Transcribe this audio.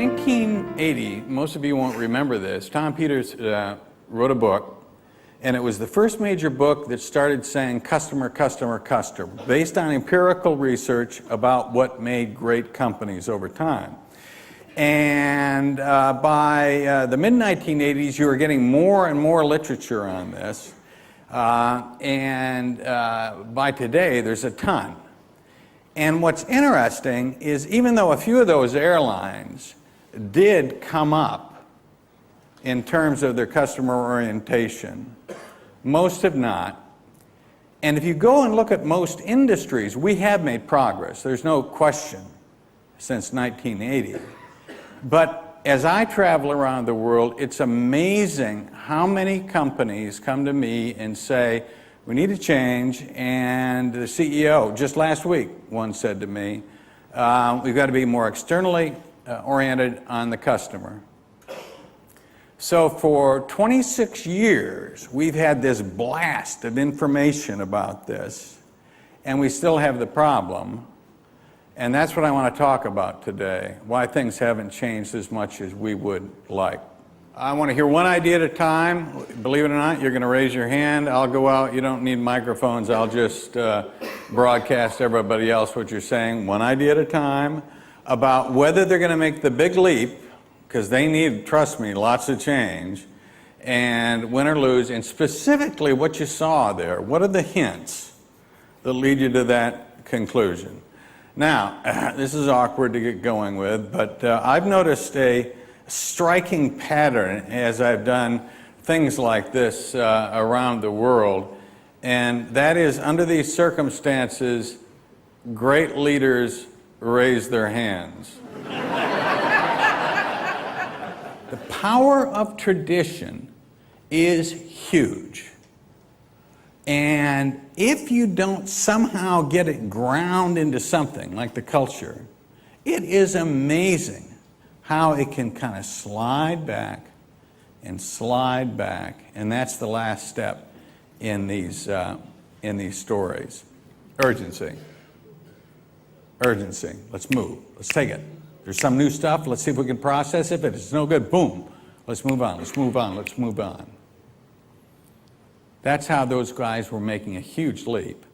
1980, most of you won't remember this, Tom Peters wrote a book, and it was the first major book that started saying customer, customer, customer, based on empirical research about what made great companies over time. And by the mid-1980s, you were getting more and more literature on this, and by today, there's a ton. And what's interesting is even though a few of those airlines did come up in terms of their customer orientation, most have not. And if you go and look at most industries, we have made progress. There's no question since 1980. But as I travel around the world, it's amazing how many companies come to me and say, we need to change, and the CEO, just last week, one said to me, we've got to be more externally oriented on the customer. So for 26 years, we've had this blast of information about this, and we still have the problem. And that's what I want to talk about today, why things haven't changed as much as we would like. I want to hear one idea at a time. Believe it or not, you're going to raise your hand. I'll go out. You don't need microphones. I'll just broadcast everybody else what you're saying, one idea at a time, about whether they're going to make the big leap, because they need, trust me, lots of change, and win or lose, and specifically what you saw there. What are the hints that lead you to that conclusion? Now, this is awkward to get going with, but I've noticed a striking pattern as I've done things like this around the world, and that is, under these circumstances, great leaders raise their hands. The power of tradition is huge. And if you don't somehow get it ground into something like the culture, it is amazing how it can kind of slide back, and that's the last step in these stories. Urgency. Let's move. Let's take it. There's some new stuff. Let's see if we can process it. If it's no good, boom. Let's move on. Let's move on. Let's move on. That's how those guys were making a huge leap.